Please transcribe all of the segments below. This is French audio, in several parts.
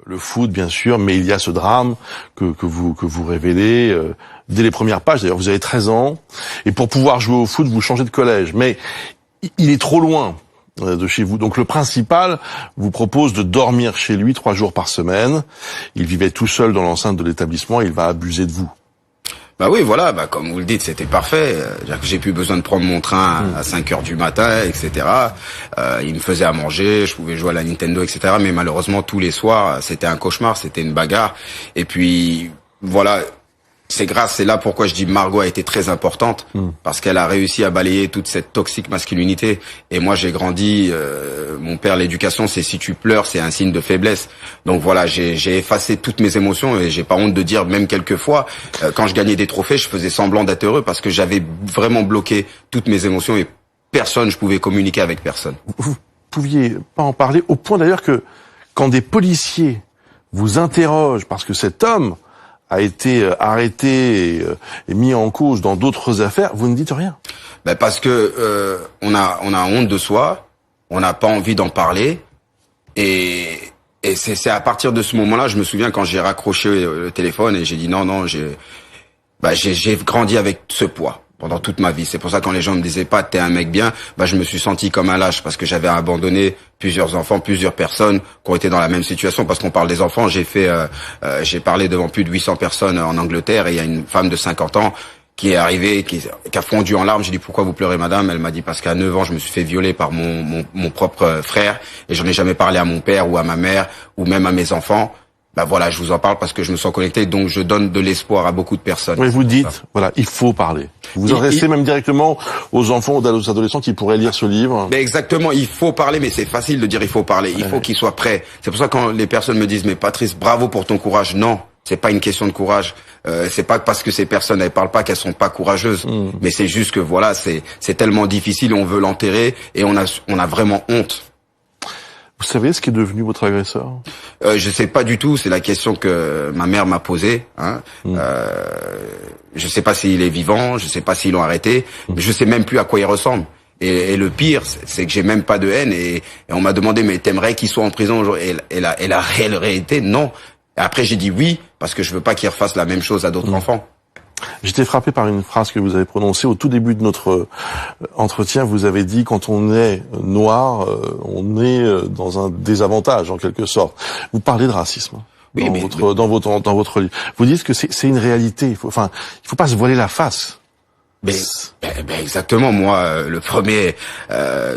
le foot, bien sûr, mais il y a ce drame que vous révélez dès les premières pages. D'ailleurs, vous avez 13 ans, et pour pouvoir jouer au foot, vous changez de collège. Mais il est trop loin de chez vous. Donc le principal vous propose de dormir chez lui 3 jours par semaine. Il vivait tout seul dans l'enceinte de l'établissement et il va abuser de vous. Bah oui, voilà, comme vous le dites, c'était parfait. C'est-à-dire que j'ai plus besoin de prendre mon train à 5 heures du matin, etc. Il me faisait à manger, je pouvais jouer à la Nintendo, etc. Mais malheureusement, tous les soirs, c'était un cauchemar, c'était une bagarre. Et puis, voilà, c'est là pourquoi je dis Margot a été très importante, parce qu'elle a réussi à balayer toute cette toxique masculinité. Et moi, j'ai grandi, mon père, l'éducation, c'est si tu pleures, c'est un signe de faiblesse. Donc voilà, j'ai effacé toutes mes émotions et j'ai pas honte de dire, même quelquefois, quand je gagnais des trophées, je faisais semblant d'être heureux parce que j'avais vraiment bloqué toutes mes émotions et je pouvais communiquer avec personne. Vous pouviez pas en parler, au point d'ailleurs que quand des policiers vous interrogent parce que cet homme a été arrêté et mis en cause dans d'autres affaires, vous ne dites rien? Parce que on a honte de soi, on n'a pas envie d'en parler, et c'est à partir de ce moment-là, je me souviens quand j'ai raccroché le téléphone et j'ai dit non, j'ai grandi avec ce poids pendant toute ma vie. C'est pour ça quand les gens me disaient pas t'es un mec bien, je me suis senti comme un lâche parce que j'avais abandonné plusieurs enfants, plusieurs personnes qui ont été dans la même situation. Parce qu'on parle des enfants, j'ai parlé devant plus de 800 personnes en Angleterre et il y a une femme de 50 ans qui est arrivée, qui a fondu en larmes. J'ai dit pourquoi vous pleurez madame? Elle m'a dit parce qu'à 9 ans je me suis fait violer par mon propre frère et j'en ai jamais parlé à mon père ou à ma mère ou même à mes enfants. Voilà, je vous en parle parce que je me sens connecté, donc je donne de l'espoir à beaucoup de personnes. Mais vous dites, voilà, il faut parler. Vous adressez même directement aux enfants, aux adolescents qui pourraient lire ce livre. Mais exactement, il faut parler, mais c'est facile de dire il faut parler. Il faut qu'ils soient prêts. C'est pour ça que quand les personnes me disent mais Patrice, bravo pour ton courage. Non, c'est pas une question de courage. C'est pas parce que ces personnes elles parlent pas qu'elles sont pas courageuses. Mais c'est juste que voilà, c'est tellement difficile, on veut l'enterrer et on a vraiment honte. Vous savez ce qu'est devenu votre agresseur? Je sais pas du tout. C'est la question que ma mère m'a posée. Je sais pas s'il est vivant. Je sais pas s'ils l'ont arrêté. Mais je sais même plus à quoi il ressemble. Et le pire, c'est que j'ai même pas de haine. Et on m'a demandé mais t'aimerais qu'il soit en prison aujourd'hui? Et la réelle réalité, non. Et après j'ai dit oui parce que je veux pas qu'il refasse la même chose à d'autres enfants. J'étais frappé par une phrase que vous avez prononcée au tout début de notre entretien. Vous avez dit quand on est noir, on est dans un désavantage en quelque sorte. Vous parlez de racisme dans votre livre. Vous dites que c'est une réalité. Il faut pas se voiler la face. Exactement. Moi, le premier,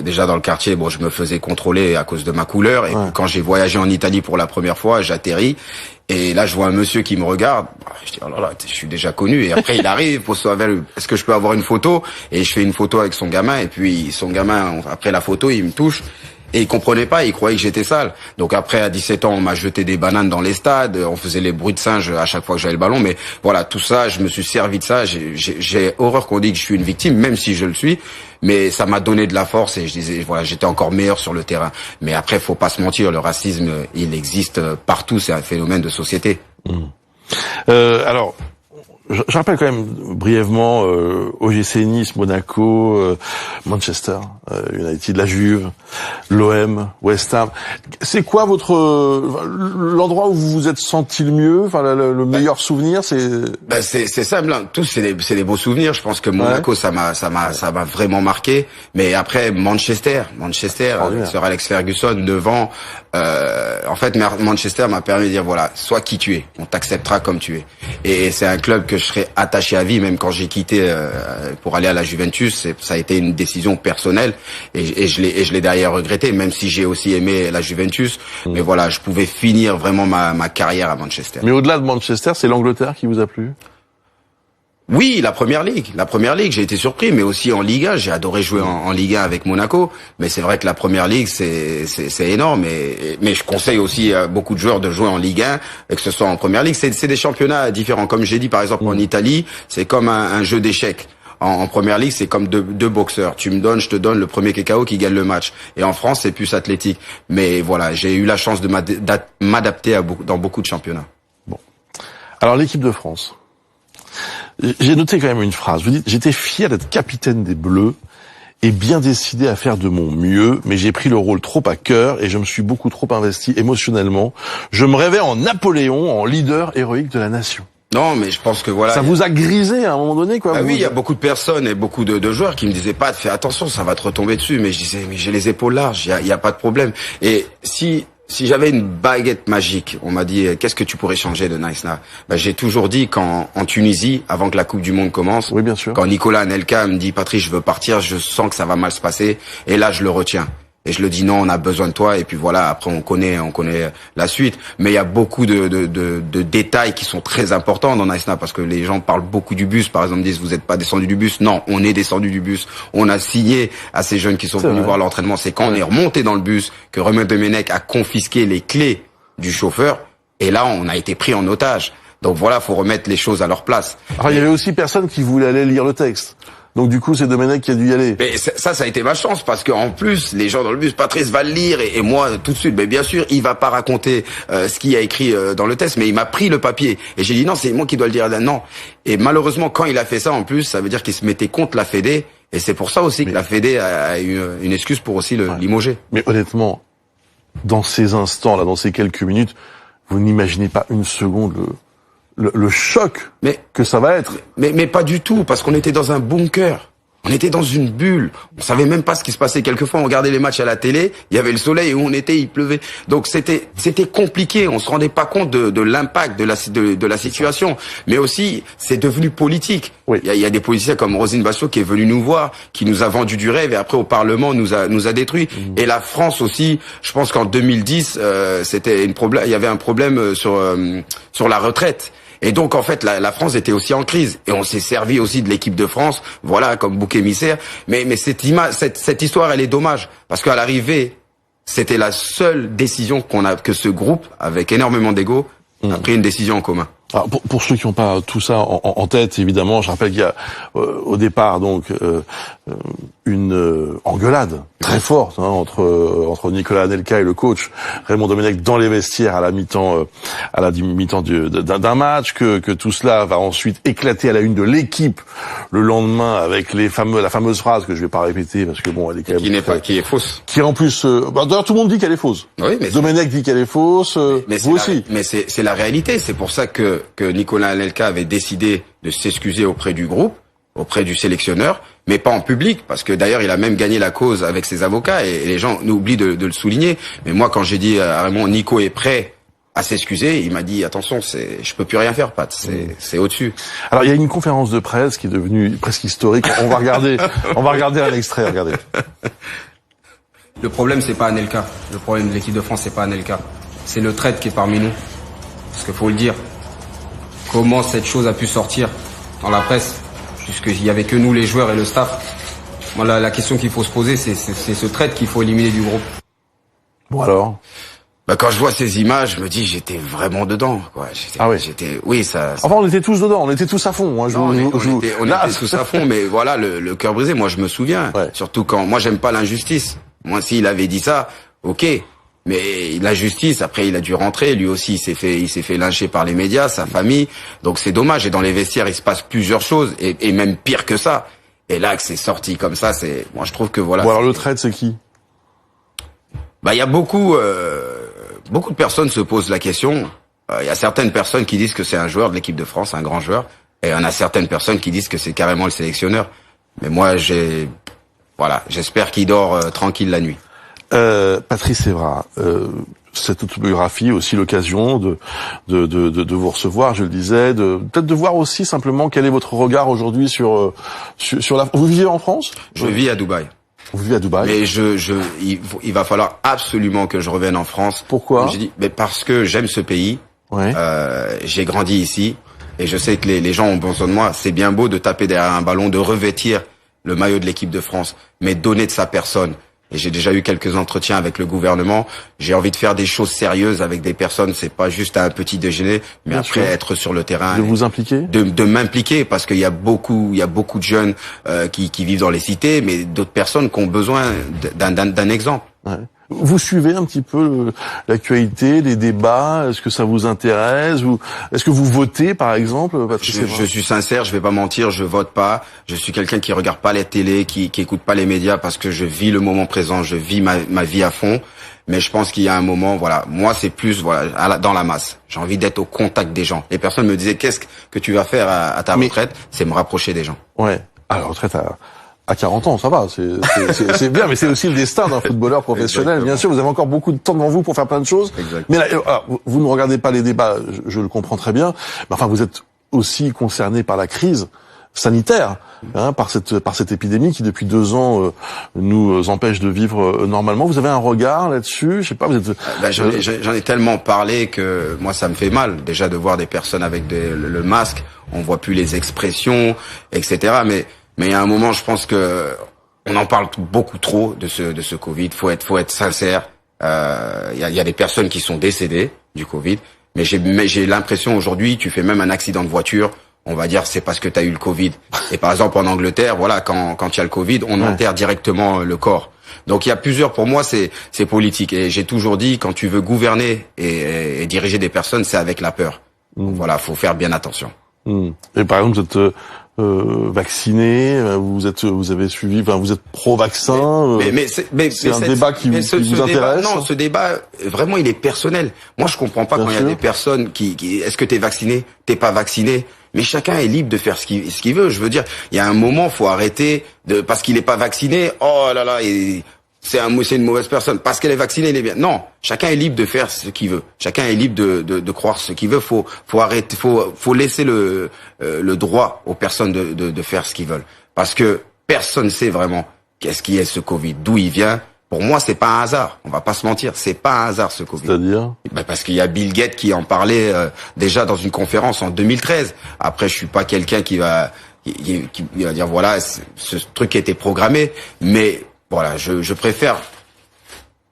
déjà dans le quartier, je me faisais contrôler à cause de ma couleur. Et quand j'ai voyagé en Italie pour la première fois, j'atterris. Et là, je vois un monsieur qui me regarde. Je dis, oh là là, je suis déjà connu. Et après, il arrive pour savoir, est-ce que je peux avoir une photo? Et je fais une photo avec son gamin. Et puis, son gamin, après la photo, il me touche. Et il comprenait pas, il croyait que j'étais sale. Donc après, à 17 ans, on m'a jeté des bananes dans les stades, on faisait les bruits de singe à chaque fois que j'avais le ballon. Mais voilà, tout ça, je me suis servi de ça. J'ai horreur qu'on dise que je suis une victime, même si je le suis. Mais ça m'a donné de la force et je disais, voilà, j'étais encore meilleur sur le terrain. Mais après, faut pas se mentir, le racisme, il existe partout, c'est un phénomène de société. Alors, je rappelle quand même brièvement OGC Nice, Monaco, Manchester United, la Juve, l'OM, West Ham. C'est quoi l'endroit où vous vous êtes senti le mieux, le meilleur souvenir? C'est simple, hein. Tous c'est des beaux souvenirs. Je pense que Monaco ça m'a vraiment marqué. Mais après Manchester, Sir Alex Ferguson 9 ans. En fait, Manchester m'a permis de dire voilà, sois qui tu es, on t'acceptera comme tu es. Et c'est un club que je serai attaché à vie, même quand j'ai quitté pour aller à la Juventus. Ça a été une décision personnelle et je l'ai derrière regretté, même si j'ai aussi aimé la Juventus. Mais voilà, je pouvais finir vraiment ma carrière à Manchester. Mais au-delà de Manchester, c'est l'Angleterre qui vous a plu? Oui, la Première Ligue, j'ai été surpris, mais aussi en Ligue 1, j'ai adoré jouer en Ligue 1 avec Monaco, mais c'est vrai que la Première Ligue, c'est énorme, mais je conseille aussi à beaucoup de joueurs de jouer en Ligue 1, et que ce soit en Première Ligue, c'est des championnats différents. Comme j'ai dit, par exemple, en Italie, c'est comme un jeu d'échecs. En Première Ligue, c'est comme deux boxeurs. Tu me donnes, je te donne, le premier qui est KO qui gagne le match. Et en France, c'est plus athlétique. Mais voilà, j'ai eu la chance de m'adapter dans beaucoup de championnats. Bon. Alors, l'équipe de France. J'ai noté quand même une phrase. Vous dites, j'étais fier d'être capitaine des Bleus et bien décidé à faire de mon mieux, mais j'ai pris le rôle trop à cœur et je me suis beaucoup trop investi émotionnellement. Je me rêvais en Napoléon, en leader héroïque de la nation. Non, mais je pense que voilà. Ça vous a grisé à un moment donné, quoi. Ah oui, il y a beaucoup de personnes et beaucoup de joueurs qui me disaient pas, fais attention, ça va te retomber dessus. Mais je disais, mais j'ai les épaules larges, il y a pas de problème. Et si j'avais une baguette magique, on m'a dit, qu'est-ce que tu pourrais changer de Nice Now? J'ai toujours dit qu'en Tunisie, avant que la Coupe du Monde commence, oui, bien sûr. Quand Nicolas Anelka me dit, Patrice, je veux partir, je sens que ça va mal se passer. Et là, je le retiens. Et je le dis non, on a besoin de toi. Et puis voilà, après on connaît la suite. Mais il y a beaucoup de détails qui sont très importants dans Nice Now parce que les gens parlent beaucoup du bus. Par exemple, disent vous n'êtes pas descendu du bus. Non, on est descendu du bus. On a signé à ces jeunes qui sont venus voir l'entraînement. C'est quand on est remonté dans le bus que Romain Domenech a confisqué les clés du chauffeur. Et là, on a été pris en otage. Donc voilà, faut remettre les choses à leur place. Alors, il y avait aussi personne qui voulait aller lire le texte. Donc du coup, c'est Domenech qui a dû y aller. Mais ça a été ma chance parce que en plus, les gens dans le bus, Patrice va le lire et moi tout de suite. Mais bien sûr, il va pas raconter ce qu'il a écrit dans le test, mais il m'a pris le papier et j'ai dit non, c'est moi qui dois le dire. Non. Et malheureusement, quand il a fait ça, en plus, ça veut dire qu'il se mettait contre la Fédé et c'est pour ça aussi que la Fédé a eu une excuse pour aussi le limoger. Mais honnêtement, dans ces instants-là, dans ces quelques minutes, vous n'imaginez pas une seconde le choc que ça va être. Mais pas du tout, parce qu'on était dans un bunker. On était dans une bulle. On savait même pas ce qui se passait. Quelquefois, on regardait les matchs à la télé, il y avait le soleil et où on était, il pleuvait. Donc c'était compliqué. On se rendait pas compte de l'impact de la situation. Mais aussi, c'est devenu politique. Oui. Il y a des politiciens comme Roselyne Bachelot qui est venue nous voir, qui nous a vendu du rêve et après au Parlement nous a détruit. Et la France aussi, je pense qu'en 2010, il y avait un problème sur la retraite. Et donc en fait la France était aussi en crise et on s'est servi aussi de l'équipe de France, voilà, comme bouc émissaire. Mais cette histoire, elle est dommage parce qu'à l'arrivée, c'était la seule décision que ce groupe avec énormément d'ego a pris une décision en commun. Alors pour ceux qui n'ont pas tout ça en tête, évidemment, je rappelle qu'il y a au départ donc une engueulade très forte entre Nicolas Anelka et le coach Raymond Domenech dans les vestiaires à la mi-temps d'un match, que tout cela va ensuite éclater à la une de l'équipe le lendemain avec la fameuse phrase que je vais pas répéter parce que bon, elle est quand même qui est fausse. Qui en plus d'ailleurs tout le monde dit qu'elle est fausse. Oui, mais Domenech dit qu'elle est fausse, vous aussi. Mais c'est la réalité, c'est pour ça que Nicolas Anelka avait décidé de s'excuser auprès du groupe, auprès du sélectionneur, mais pas en public, parce que d'ailleurs il a même gagné la cause avec ses avocats et les gens oublient de le souligner. Mais moi quand j'ai dit à Raymond, Nico est prêt à s'excuser, il m'a dit attention, je peux plus rien faire, Pat, c'est au-dessus. Alors il y a une conférence de presse qui est devenue presque historique. On va regarder un extrait, regardez. Le problème c'est pas Anelka, le problème de l'équipe de France c'est pas Anelka, c'est le traître qui est parmi nous. Parce qu'il faut le dire, comment cette chose a pu sortir dans la presse, puisqu'il y avait que nous les joueurs et le staff. Moi, la question qu'il faut se poser, c'est ce traître qu'il faut éliminer du groupe. Bon alors quand je vois ces images, je me dis j'étais vraiment dedans, quoi. Oui, ça. Enfin, on était tous dedans, on était tous à fond. Hein, on était tous à fond, mais voilà, le cœur brisé. Moi, je me souviens, surtout quand moi j'aime pas l'injustice. Moi, s'il avait dit ça, ok. Mais la justice, après, il a dû rentrer. Lui aussi, il s'est fait lyncher par les médias, sa famille. Donc c'est dommage. Et dans les vestiaires, il se passe plusieurs choses, et même pire que ça. Et là, que c'est sorti comme ça, moi, je trouve que voilà. Bon, alors le traître, c'est qui? Il y a beaucoup de personnes se posent la question. Il y a certaines personnes qui disent que c'est un joueur de l'équipe de France, un grand joueur, et on a certaines personnes qui disent que c'est carrément le sélectionneur. Mais moi, j'espère qu'il dort tranquille la nuit. Patrice Evra, cette autobiographie, aussi l'occasion de vous recevoir, je le disais, peut-être de voir aussi simplement quel est votre regard aujourd'hui sur la. Vous vivez en France? Je vis à Dubaï. Vous vivez à Dubaï? Mais il va falloir absolument que je revienne en France. Pourquoi? J'ai dit, mais parce que j'aime ce pays. Ouais. J'ai grandi ici et je sais que les gens ont besoin de moi. C'est bien beau de taper derrière un ballon, de revêtir le maillot de l'équipe de France, mais donner de sa personne. Et j'ai déjà eu quelques entretiens avec le gouvernement. J'ai envie de faire des choses sérieuses avec des personnes. C'est pas juste un petit déjeuner, mais bien après sûr. être sur le terrain. De vous impliquer? De m'impliquer, parce qu'il y a beaucoup de jeunes qui vivent dans les cités, mais d'autres personnes qui ont besoin d'un exemple. Ouais. Vous suivez un petit peu l'actualité, les débats? Est-ce que ça vous intéresse? Est-ce que vous votez, par exemple, Patrice Evra? Je suis sincère, je vais pas mentir, je vote pas. Je suis quelqu'un qui regarde pas les télés, qui écoute pas les médias parce que je vis le moment présent, je vis ma vie à fond. Mais je pense qu'il y a un moment, voilà, moi c'est plus dans la masse. J'ai envie d'être au contact des gens. Les personnes me disaient qu'est-ce que tu vas faire à ta retraite? C'est me rapprocher des gens. Ouais. À la retraite à 40 ans, ça va, c'est bien, mais c'est aussi le destin d'un footballeur professionnel. Exactement. Bien sûr, vous avez encore beaucoup de temps devant vous pour faire plein de choses. Exactement. Mais là, alors, vous ne regardez pas les débats, je le comprends très bien. Mais enfin, vous êtes aussi concerné par la crise sanitaire, par cette épidémie qui depuis 2 ans nous empêche de vivre normalement. Vous avez un regard là-dessus? Je sais pas, vous êtes. J'en ai tellement parlé que moi ça me fait mal déjà de voir des personnes avec le masque. On voit plus les expressions, etc. Mais il y a un moment, je pense que on en parle beaucoup trop de ce Covid. Faut être sincère. Il y a des personnes qui sont décédées du Covid, mais j'ai l'impression aujourd'hui, tu fais même un accident de voiture, on va dire c'est parce que tu as eu le Covid. Et par exemple en Angleterre, voilà, quand il y a le Covid, on enterre directement le corps. Donc il y a plusieurs, pour moi c'est politique. Et j'ai toujours dit, quand tu veux gouverner et diriger des personnes, c'est avec la peur. Donc voilà, faut faire bien attention. Et par exemple, vous êtes vacciné, vous avez suivi, enfin vous êtes pro-vaccin. Mais c'est un débat qui vous intéresse? Non, ce débat vraiment il est personnel. Moi je comprends pas quand il y a des personnes qui est-ce que t'es vacciné, t'es pas vacciné, mais chacun est libre de faire ce qu'il veut. Je veux dire, il y a un moment faut arrêter de parce qu'il est pas vacciné. Oh là là, c'est une mauvaise personne parce qu'elle est vaccinée, il est bien. Non, chacun est libre de faire ce qu'il veut. Chacun est libre de croire ce qu'il veut. Faut arrêter, faut laisser le droit aux personnes de faire ce qu'ils veulent. Parce que personne sait vraiment qu'est-ce qui est ce Covid, d'où il vient. Pour moi, c'est pas un hasard. On va pas se mentir, c'est pas un hasard ce Covid. C'est-à-dire? Parce qu'il y a Bill Gates qui en parlait déjà dans une conférence en 2013. Après, je suis pas quelqu'un qui va dire voilà, ce truc qui a été programmé, mais voilà, je préfère,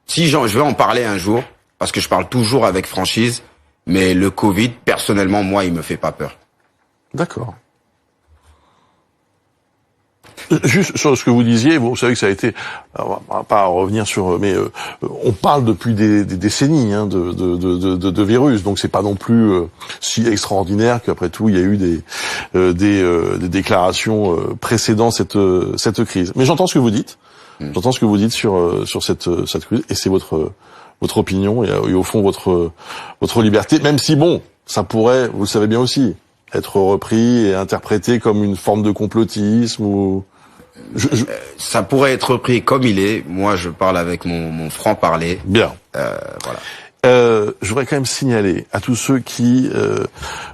je vais en parler un jour, parce que je parle toujours avec franchise, mais le Covid, personnellement, moi, il me fait pas peur. D'accord. Juste sur ce que vous disiez, vous savez que ça a été, on va pas revenir sur, mais on parle depuis des décennies de virus, donc c'est pas non plus si extraordinaire qu'après tout il y a eu des déclarations précédant cette crise. Mais j'entends ce que vous dites. J'entends ce que vous dites sur cette crise, et c'est votre opinion et au fond votre liberté, même si bon, ça pourrait, vous le savez bien aussi, être repris et interprété comme une forme de complotisme ou ça pourrait être repris comme il est. Moi, je parle avec mon franc-parler. Bien. Voilà. Je voudrais quand même signaler à tous ceux qui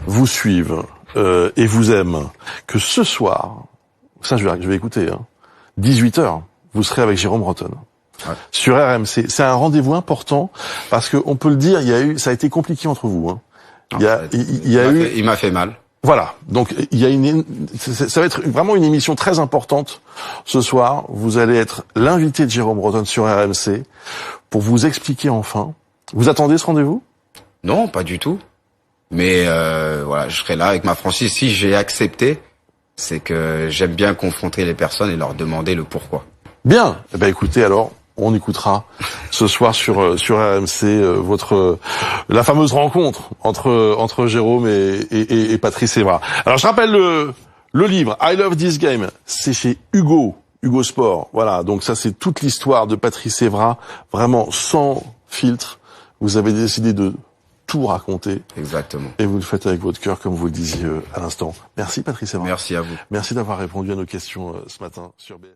vous suivent et vous aiment que ce soir, ça je vais écouter, 18h, vous serez avec Jérôme Rotten. Ouais. Sur RMC. C'est un rendez-vous important parce que on peut le dire, ça a été compliqué entre vous. Il m'a fait mal. Voilà. Donc ça va être vraiment une émission très importante ce soir. Vous allez être l'invité de Jérôme Rotten sur RMC pour vous expliquer enfin. Vous attendez ce rendez-vous? Non, pas du tout. Mais voilà, je serai là avec ma franchise. Si j'ai accepté, c'est que j'aime bien confronter les personnes et leur demander le pourquoi. Bien. Eh ben écoutez, alors on écoutera ce soir sur RMC la fameuse rencontre entre Jérôme et Patrice Evra. Alors je rappelle le livre I Love This Game, c'est chez Hugo Sport. Voilà, donc ça c'est toute l'histoire de Patrice Evra, vraiment sans filtre. Vous avez décidé de tout raconter. Exactement. Et vous le faites avec votre cœur, comme vous le disiez à l'instant. Merci Patrice Evra. Merci à vous. Merci d'avoir répondu à nos questions ce matin sur BFM.